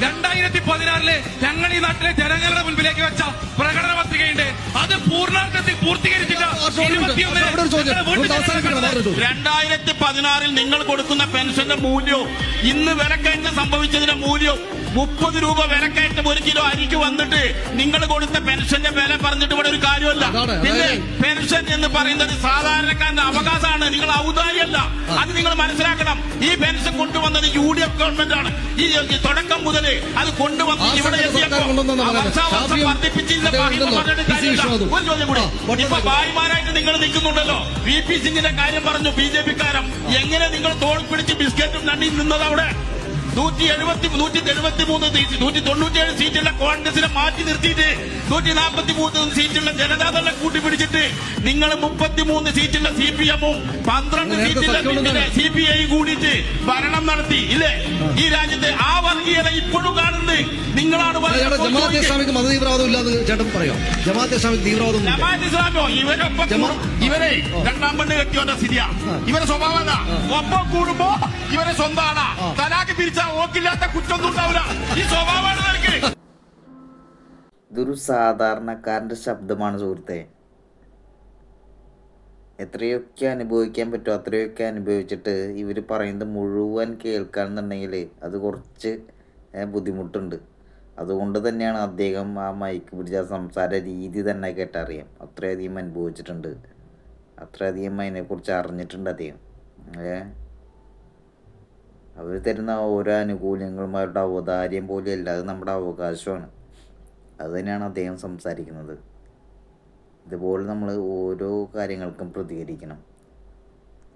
2016 ഞങ്ങൾ ഈ നാട്ടിലെ ജനങ്ങളുടെ മുൻപിലേക്ക് വെച്ച പ്രകടന പത്രികയുണ്ട്. അത് പൂർണ്ണാർത്ഥത്തിൽ പൂർത്തീകരിച്ചിട്ട് 2016 നിങ്ങൾ കൊടുക്കുന്ന പെൻഷന്റെ മൂല്യവും ഇന്ന് വിലക്കയറ്റം സംഭവിച്ചതിന്റെ മൂല്യവും 30 രൂപ വിലക്കയറ്റം 1 കിലോ അരിക്ക് വന്നിട്ട് നിങ്ങൾ കൊടുത്ത പെൻഷന്റെ വില പറഞ്ഞിട്ട് ഇവിടെ ഒരു കാര്യമല്ല. പിന്നെ പെൻഷൻ എന്ന് പറയുന്നത് സാധാരണക്കാരന്റെ അവകാശമാണ്, നിങ്ങൾ ഔദാര്യമല്ല. അത് നിങ്ങൾ മനസ്സിലാക്കണം. ഈ പെൻഷൻ കൊണ്ടുവന്നത് UDF ഗവൺമെന്റ് ആണ്. ഈ തുടക്കം മുതൽ അത് കൊണ്ടുവന്ന് ഇവിടെ വർഷാവർഷം വർദ്ധിപ്പിച്ചില്ല. ഒരു ചോദ്യം കൂടി, ഇപ്പൊ ഭായിമാരായിട്ട് നിങ്ങൾ നിൽക്കുന്നുണ്ടല്ലോ. VP സിംഗിന്റെ കാര്യം പറഞ്ഞു BJP-കാരം. എങ്ങനെ നിങ്ങൾ തോൾ പിടിച്ച് ബിസ്ക്കറ്റും നണ്ടി നിന്നത് അവിടെ? 197 സീറ്റുള്ള കോൺഗ്രസിനെ മാറ്റി നിർത്തിയിട്ട് 143 സീറ്റുള്ള ജനതാദളെ കൂട്ടിപ്പിടിച്ചിട്ട് നിങ്ങൾ 33 സീറ്റുള്ള CPM-ഉം 12 സീറ്റുള്ള CPI കൂടിയിട്ട് ഭരണം നടത്തി ഇല്ലേ ഈ രാജ്യത്തെ? ആ വർഗീയത ഇപ്പോഴും കാണുന്നത് നിങ്ങളാണ്. ജമാഅത്തെ ഇസ്ലാമിക്ക് മതതീവ്രവാദം ഇല്ലാതെ ചേട്ടൻ പറയാം. ജമാഅത്തെ ഇസ്ലാമിക് തീവ്രവാദം, ജമാഅത്തെ ഇസ്ലാമോ ഇവരെ രണ്ടാം പെണ്ണ് കെട്ടിയോണ്ട സ്ഥിതിയാ. ഇവരെ സ്വഭാവം എന്താ? ഒപ്പം കൂടുമ്പോ ഇവരെ സ്വന്തമാണ്. തലാക്ക് പിരിച്ച ഓക്കില്ലാത്ത കുറ്റൊന്നും ഉണ്ടാവില്ല. ഈ സ്വഭാവമാണ് നിനക്ക്. ഇതൊരു സാധാരണക്കാരന്റെ ശബ്ദമാണ് സുഹൃത്തെ. എത്രയൊക്കെ അനുഭവിക്കാൻ പറ്റുമോ അത്രയൊക്കെ അനുഭവിച്ചിട്ട് ഇവർ പറയുന്നത് മുഴുവൻ കേൾക്കാന്നുണ്ടെങ്കിൽ അത് കുറച്ച് ബുദ്ധിമുട്ടുണ്ട്. അതുകൊണ്ട് തന്നെയാണ് അദ്ദേഹം ആ മൈക്ക് പിടിച്ച സംസാര രീതി തന്നെ കേട്ടറിയാം. അത്രയധികം അനുഭവിച്ചിട്ടുണ്ട്, അത്രയധികം അതിനെക്കുറിച്ച് അറിഞ്ഞിട്ടുണ്ട് അദ്ദേഹം. അവർ തരുന്ന ഓരോ ആനുകൂല്യങ്ങളും അവരുടെ ഔദാര്യം പോലെയല്ല, അത് നമ്മുടെ അവകാശമാണ്. അത് തന്നെയാണ് അദ്ദേഹം സംസാരിക്കുന്നത്. ഇതുപോലെ നമ്മൾ ഓരോ കാര്യങ്ങൾക്കും പ്രതികരിക്കണം.